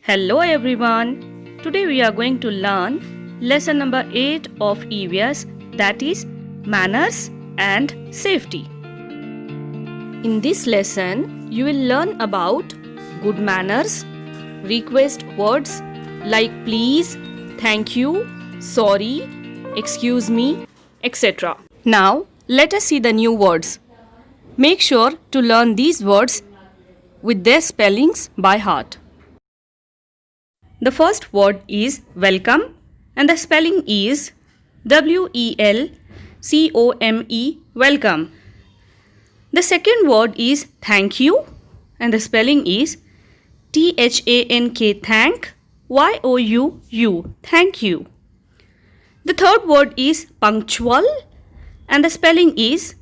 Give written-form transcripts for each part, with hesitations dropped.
Hello everyone. Today we are going to learn lesson number 8 of EVS, that is manners and safety. In this lesson you will learn about good manners, request words like please, thank you, sorry, excuse me, etc. Now let us see the new words. Make sure to learn these words with their spellings by heart. The first word is welcome and the spelling is WELCOME, welcome. The second word is thank you and the spelling is THANK, thank, YOUU, thank you. The third word is punctual and the spelling is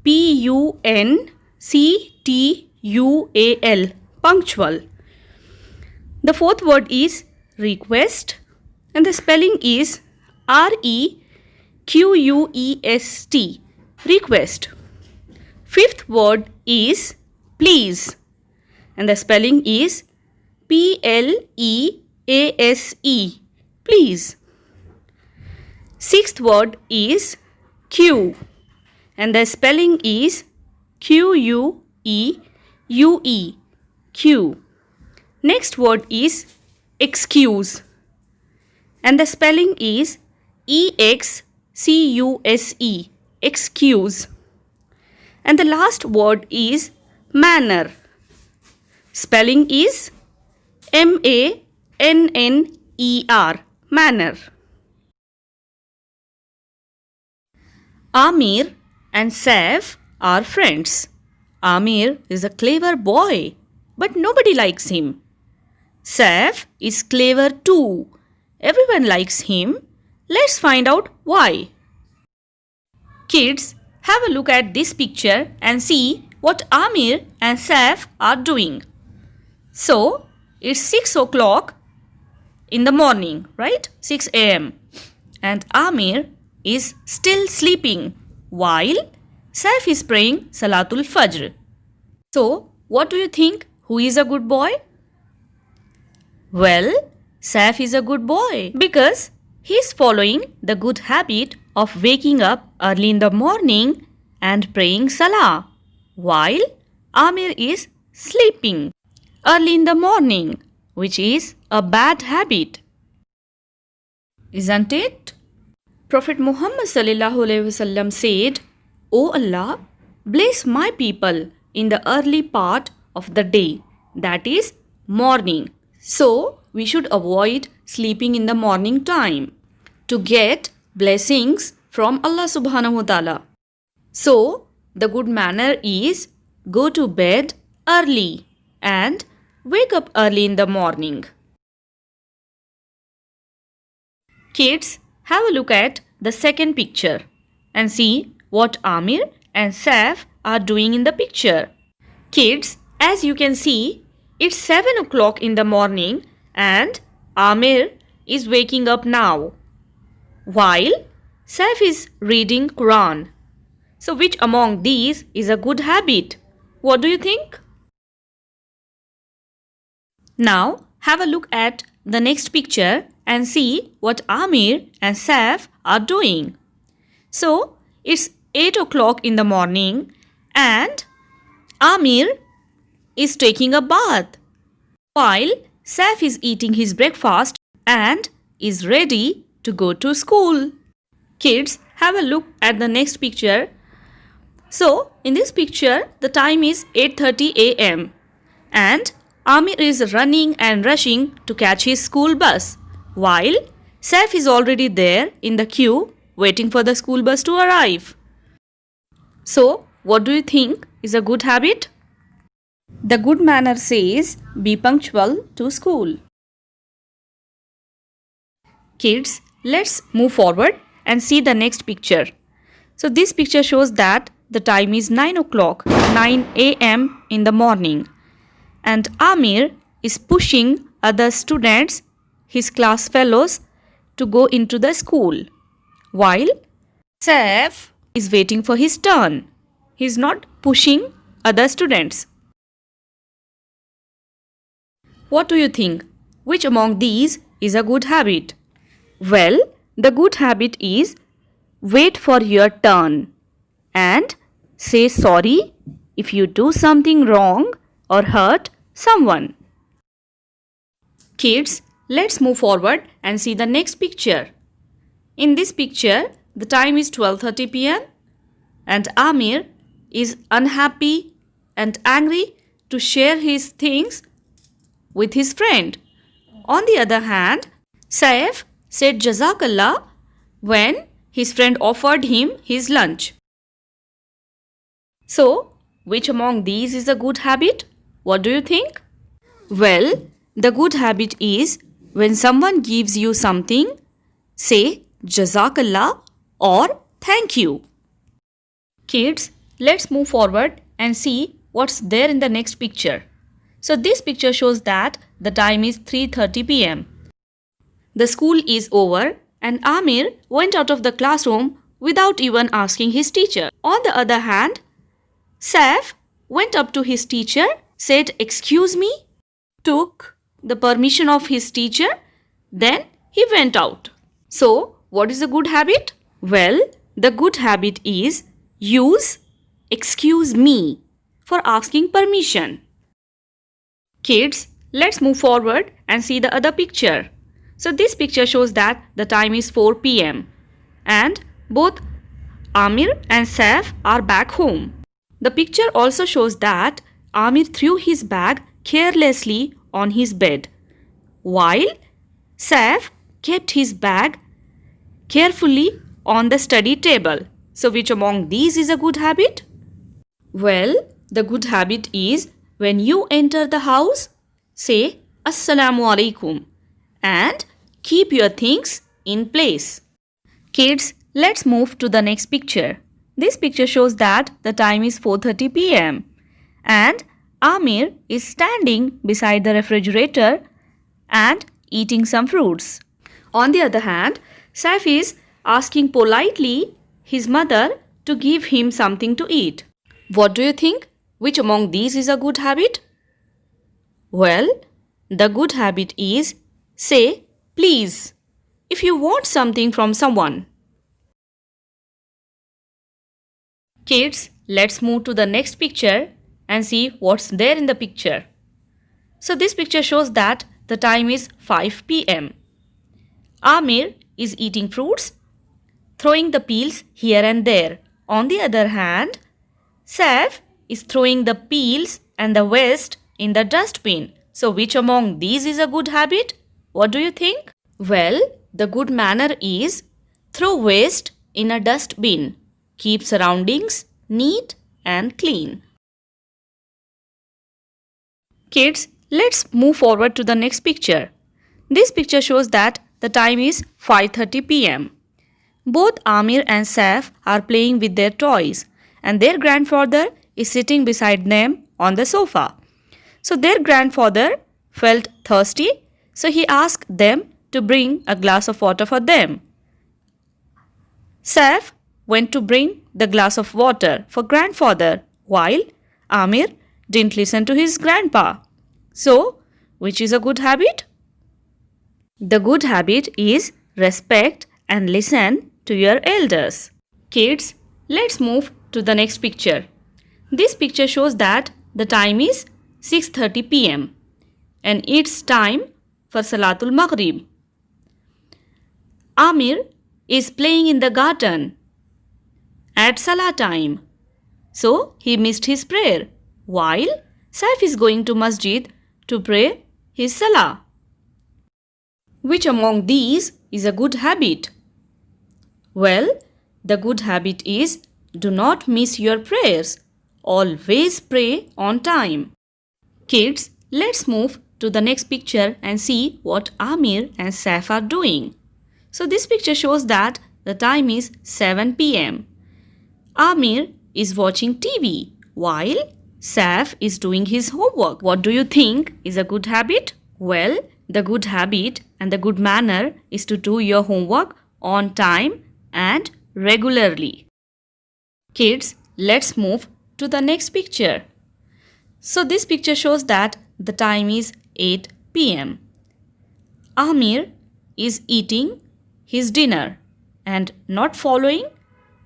PUNCTUAL, punctual. The fourth word is request and the spelling is REQUEST, request. Fifth word is please and the spelling is PLEASE, please. Sixth word is queue and the spelling is QUEUE, queue. Next word is excuse and the spelling is EXCUSE, excuse. And the last word is manner. Spelling is MANNER, manner. Amir and Saif are friends. Amir is a clever boy, but nobody likes him. Saif is clever too. Everyone likes him. Let's find out why. Kids, have a look at this picture and see what Amir and Saif are doing. So, it's 6 o'clock in the morning, right? 6 a.m. And Amir is still sleeping while Saif is praying Salatul Fajr. So, what do you think? Who is a good boy? Well, Saif is a good boy because he is following the good habit of waking up early in the morning and praying Salah, while Amir is sleeping early in the morning, which is a bad habit. Isn't it? Prophet Muhammad sallallahu alaihi wasallam said, "O Allah, bless my people in the early part of the day, that is morning." So, we should avoid sleeping in the morning time to get blessings from Allah subhanahu wa ta'ala. So, the good manner is go to bed early and wake up early in the morning. Kids, have a look at the second picture and see what Amir and Saif are doing in the picture. Kids, as you can see, it's 7 o'clock in the morning and Amir is waking up now, while Saif is reading Quran. So which among these is a good habit? What do you think? Now have a look at the next picture and see what Amir and Saif are doing. So it's 8 o'clock in the morning and Amir is taking a bath, while Saif is eating his breakfast and is ready to go to school. Kids, have a look at the next picture. So, in this picture, the time is 8:30 a.m. and Amir is running and rushing to catch his school bus, while Saif is already there in the queue waiting for the school bus to arrive. So, what do you think is a good habit? The good manner says, be punctual to school. Kids, let's move forward and see the next picture. So this picture shows that the time is 9 o'clock, 9 a.m. in the morning. And Amir is pushing other students, his class fellows, to go into the school, while Saif is waiting for his turn. He is not pushing other students. What do you think? which among these is a good habit? Well, the good habit is wait for your turn and say sorry if you do something wrong or hurt someone. Kids, let's move forward and see the next picture. In this picture, the time is 12:30 p.m. and Amir is unhappy and angry to share his things with his friend. On the other hand, Saif said Jazakallah when his friend offered him his lunch. So, which among these is a good habit? What do you think? Well, the good habit is when someone gives you something, say Jazakallah or thank you. Kids, let's move forward and see what's there in the next picture. So this picture shows that the time is 3:30 p.m. The school is over and Amir went out of the classroom without even asking his teacher. On the other hand, Saif went up to his teacher, said excuse me, took the permission of his teacher, then he went out. So, what is a good habit? Well, the good habit is use excuse me for asking permission. Kids, let's move forward and see the other picture. So this picture shows that the time is 4 p.m. and both Amir and Saif are back home. The picture also shows that Amir threw his bag carelessly on his bed, while Saif kept his bag carefully on the study table. So which among these is a good habit? Well, the good habit is when you enter the house, say Assalamu alaikum and keep your things in place. Kids, let's move to the next picture. This picture shows that the time is 4:30 p.m. and Amir is standing beside the refrigerator and eating some fruits. On the other hand, Saif is asking politely his mother to give him something to eat. What do you think? Which among these is a good habit? Well, the good habit is say please if you want something from someone. Kids, let's move to the next picture and see what's there in the picture. So this picture shows that the time is 5 p.m. Amir is eating fruits, throwing the peels here and there. On the other hand, Saif is throwing the peels and the waste in the dustbin. So which among these is a good habit? What do you think? Well, the good manner is throw waste in a dustbin. Keep surroundings neat and clean. Kids, let's move forward to the next picture. This picture shows that the time is 5:30 p.m. Both Amir and Saif are playing with their toys and their grandfather is sitting beside them on the sofa. So their grandfather felt thirsty, so he asked them to bring a glass of water for them. Saif went to bring the glass of water for grandfather while Amir didn't listen to his grandpa. So, which is a good habit? The good habit is respect and listen to your elders. Kids, let's move to the next picture. This picture shows that the time is 6:30 p.m. and it's time for Salatul Maghrib. Amir is playing in the garden at Salah time, so he missed his prayer, while Saif is going to Masjid to pray his Salah. Which among these is a good habit? Well, the good habit is do not miss your prayers. Always pray on time. Kids, let's move to the next picture and see what Amir and Saif are doing. So this picture shows that the time is 7 p.m. Amir is watching TV while Saif is doing his homework. What do you think is a good habit? Well, the good habit and the good manner is to do your homework on time and regularly. Kids, let's move to the next picture. So this picture shows that the time is 8 p.m. Amir is eating his dinner and not following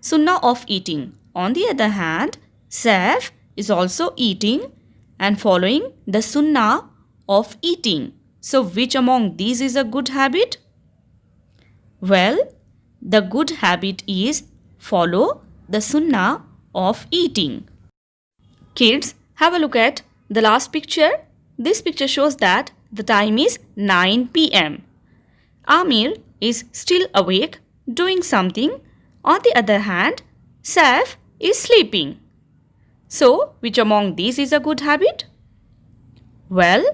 sunnah of eating. On the other hand, Saif is also eating and following the sunnah of eating. So which among these is a good habit? Well, the good habit is follow the sunnah of eating. Kids, have a look at the last picture. This picture shows that the time is 9 p.m. Amir is still awake doing something. On the other hand, Saif is sleeping. So, which among these is a good habit? Well,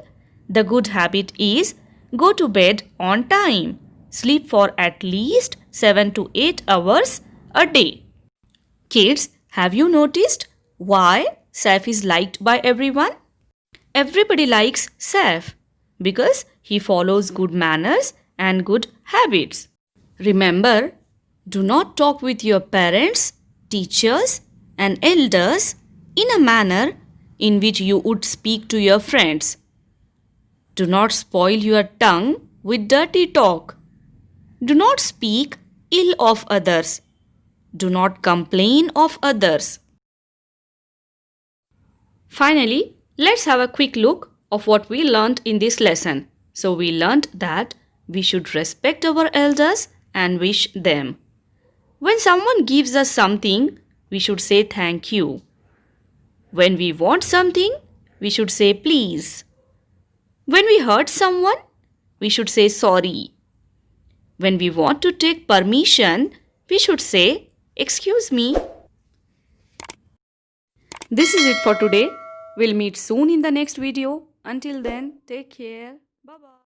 the good habit is go to bed on time. Sleep for at least 7 to 8 hours a day. Kids, have you noticed why Saif is liked by everyone? Everybody likes Saif because he follows good manners and good habits. Remember, do not talk with your parents, teachers, and elders in a manner in which you would speak to your friends. Do not spoil your tongue with dirty talk. Do not speak ill of others. Do not complain of others. Finally, let's have a quick look of what we learned in this lesson. So we learned that we should respect our elders and wish them. When someone gives us something, we should say thank you. When we want something, we should say please. When we hurt someone, we should say sorry. When we want to take permission, we should say excuse me. This is it for today. We'll meet soon in the next video. Until then, take care. Bye-bye.